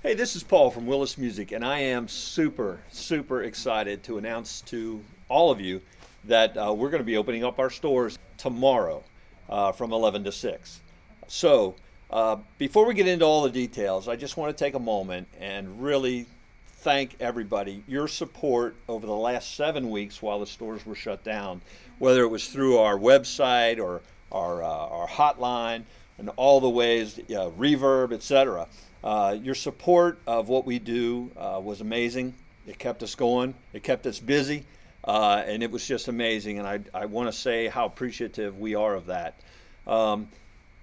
Hey, this is Paul from Willis Music, and I am super, super excited to announce to all of you that we're going to be opening up our stores tomorrow from 11 to 6. Before we get into all the details, I just want to take a moment and really thank everybody. Your support over the last 7 weeks while the stores were shut down, whether it was through our website or our hotline and all the ways, Reverb, etc. Your support of what we do was amazing. It kept us going. It kept us busy. And it was just amazing. And I want to say how appreciative we are of that.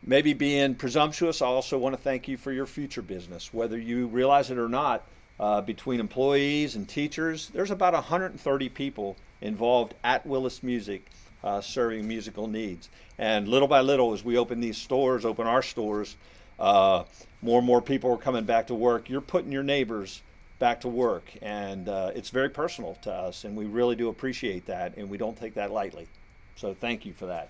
Maybe being presumptuous, I also want to thank you for your future business. Whether you realize it or not, between employees and teachers, there's about 130 people involved at Willis Music serving musical needs. And little by little, as we open our stores, more and more people are coming back to work. You're putting your neighbors back to work, and it's very personal to us, and we really do appreciate that, and we don't take that lightly. So thank you for that.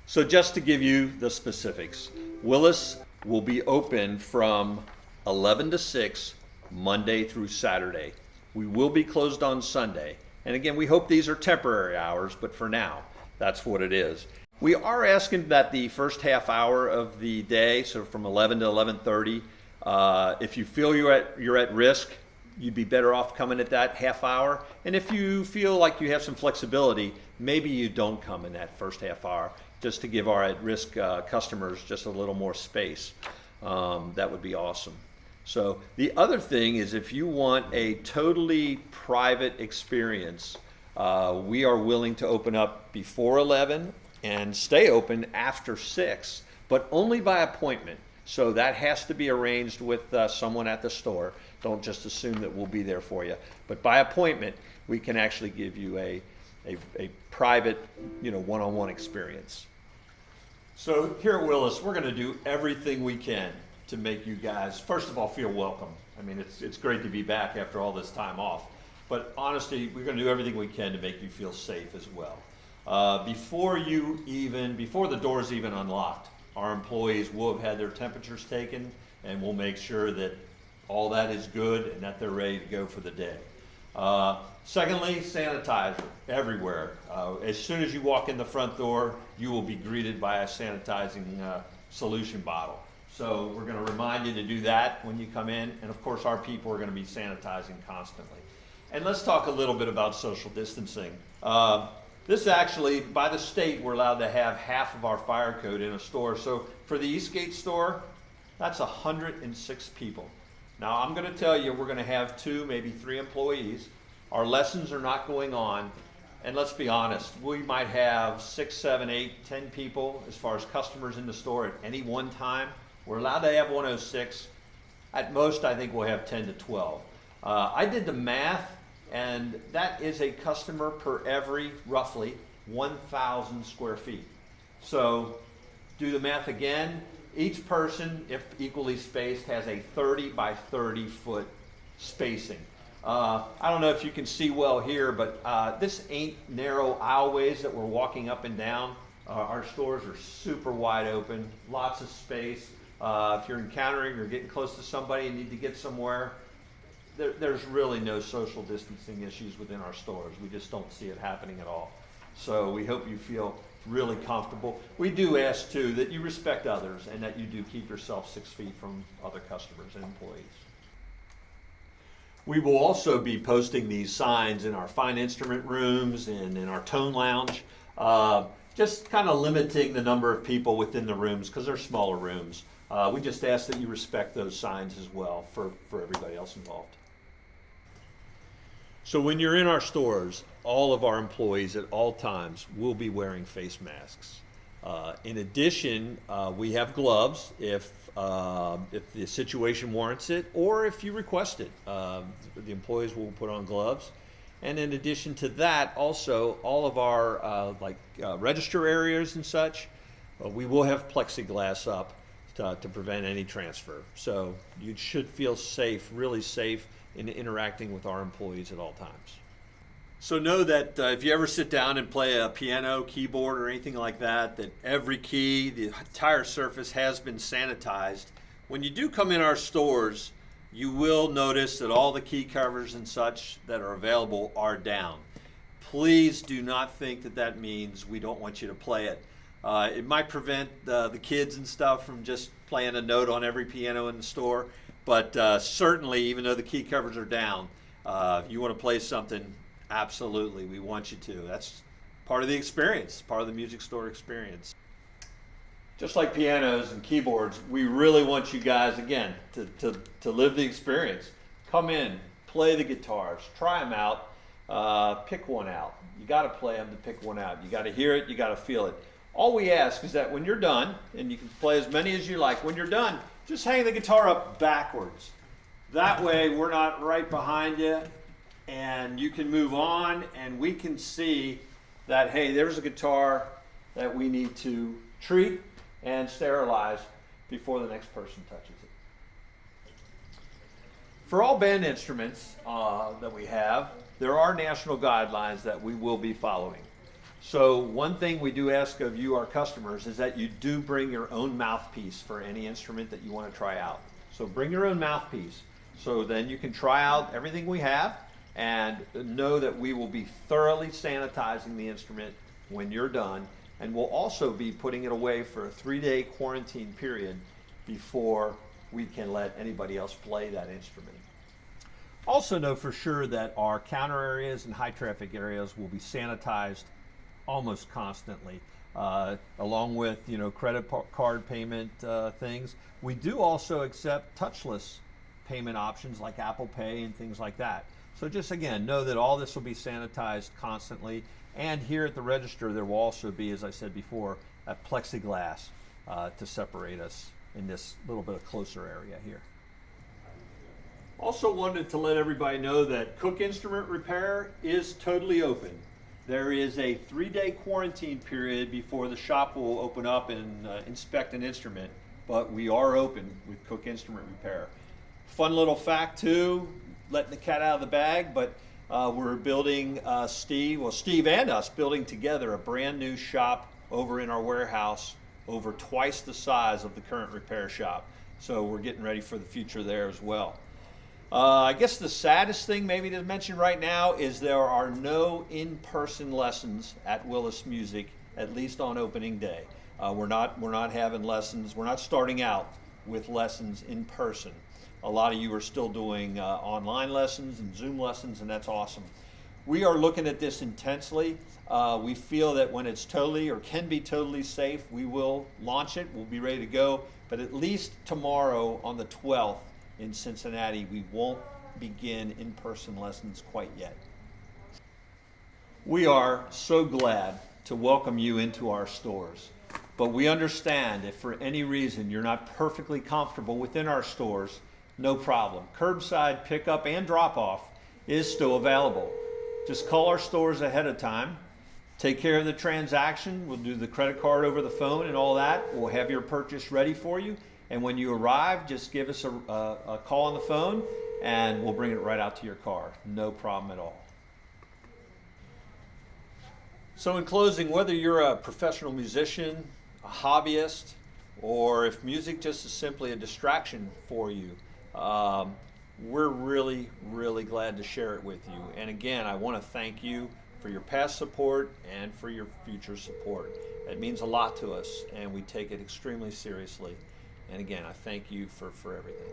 So just to give you the specifics, Willis will be open from 11 to 6, Monday through Saturday. We will be closed on Sunday. And again, we hope these are temporary hours, but for now, that's what it is. We are asking that the first half hour of the day, so from 11 to 11:30, if you feel you're at risk, you'd be better off coming at that half hour. And if you feel like you have some flexibility, maybe you don't come in that first half hour, just to give our at-risk customers just a little more space. That would be awesome. So the other thing is, if you want a totally private experience, we are willing to open up before 11 and stay open after 6, but only by appointment. So that has to be arranged with someone at the store. Don't just assume that we'll be there for you. But by appointment, we can actually give you a private, one-on-one experience. So here at Willis, we're going to do everything we can to make you guys, first of all, feel welcome. I mean, it's great to be back after all this time off. But honestly, we're going to do everything we can to make you feel safe as well. Before the doors even unlocked, our employees will have had their temperatures taken, and we'll make sure that all that is good and that they're ready to go for the day. Secondly, sanitizer everywhere. As soon as you walk in the front door, you will be greeted by a sanitizing solution bottle. So we're going to remind you to do that when you come in, and of course our people are going to be sanitizing constantly. And let's talk a little bit about social distancing. This actually, by the state, we're allowed to have half of our fire code in a store. So for the Eastgate store, that's 106 people. Now I'm going to tell you, we're going to have 2, maybe 3 employees. Our lessons are not going on. And let's be honest, we might have 6, 7, 8, 10 people as far as customers in the store at any one time. We're allowed to have 106. At most, I think we'll have 10 to 12. I did the math, and that is a customer per every, roughly, 1,000 square feet. So do the math again. Each person, if equally spaced, has a 30 by 30 foot spacing. I don't know if you can see well here, but this ain't narrow aisleways that we're walking up and down. Our stores are super wide open, lots of space. If you're encountering or getting close to somebody and need to get somewhere, there's really no social distancing issues within our stores. We just don't see it happening at all. So we hope you feel really comfortable. We do ask too that you respect others and that you do keep yourself 6 feet from other customers and employees. We will also be posting these signs in our fine instrument rooms and in our tone lounge, just kind of limiting the number of people within the rooms because they're smaller rooms. We just ask that you respect those signs as well for everybody else involved. So when you're in our stores, all of our employees at all times will be wearing face masks. In addition, we have gloves if the situation warrants it, or if you request it. The employees will put on gloves. And in addition to that, also all of our register areas and such, we will have plexiglass up to prevent any transfer. So you should feel safe, really safe, in interacting with our employees at all times. So know that if you ever sit down and play a piano, keyboard, or anything like that, that every key, the entire surface has been sanitized. When you do come in our stores, you will notice that all the key covers and such that are available are down. Please do not think that that means we don't want you to play it. It might prevent the kids and stuff from just playing a note on every piano in the store, but certainly, even though the key covers are down, if you want to play something, absolutely, we want you to. That's part of the experience, part of the music store experience. Just like pianos and keyboards, we really want you guys, again, to live the experience. Come in, play the guitars, try them out, pick one out. You got to play them to pick one out. You got to hear it, you got to feel it. All we ask is that when you're done, and you can play as many as you like, when you're done, just hang the guitar up backwards. That way we're not right behind you, and you can move on, and we can see that, hey, there's a guitar that we need to treat and sterilize before the next person touches it. For all band instruments that we have, there are national guidelines that we will be following. So one thing we do ask of you, our customers, is that you do bring your own mouthpiece for any instrument that you want to try out. So bring your own mouthpiece. So then you can try out everything we have and know that we will be thoroughly sanitizing the instrument when you're done. And we'll also be putting it away for a 3-day quarantine period before we can let anybody else play that instrument. Also know for sure that our counter areas and high traffic areas will be sanitized almost constantly, along with credit card payment things. We do also accept touchless payment options like Apple Pay and things like that. So just again, know that all this will be sanitized constantly. And here at the register, there will also be, as I said before, a plexiglass to separate us in this little bit of closer area here. Also wanted to let everybody know that Cook Instrument Repair is totally open. There is a 3-day quarantine period before the shop will open up and inspect an instrument, but we are open with Cook Instrument Repair. Fun little fact too, letting the cat out of the bag, but we're building, Steve and us building together a brand new shop over in our warehouse, over twice the size of the current repair shop. So we're getting ready for the future there as well. I guess the saddest thing maybe to mention right now is there are no in-person lessons at Willis Music, at least on opening day. We're not having lessons. We're not starting out with lessons in person. A lot of you are still doing online lessons and Zoom lessons, and that's awesome. We are looking at this intensely. We feel that when it's totally or can be totally safe, we will launch it. We'll be ready to go. But at least tomorrow on the 12th in Cincinnati, we won't begin in-person lessons quite yet. We are so glad to welcome you into our stores. But we understand if for any reason you're not perfectly comfortable within our stores, no problem. Curbside pickup and drop-off is still available. Just call our stores ahead of time. Take care of the transaction. We'll do the credit card over the phone and all that. We'll have your purchase ready for you. And when you arrive, just give us a call on the phone and we'll bring it right out to your car. No problem at all. So in closing, whether you're a professional musician, a hobbyist, or if music just is simply a distraction for you, we're really, really glad to share it with you. And again, I want to thank you for your past support and for your future support. It means a lot to us, and we take it extremely seriously. And again, I thank you for everything.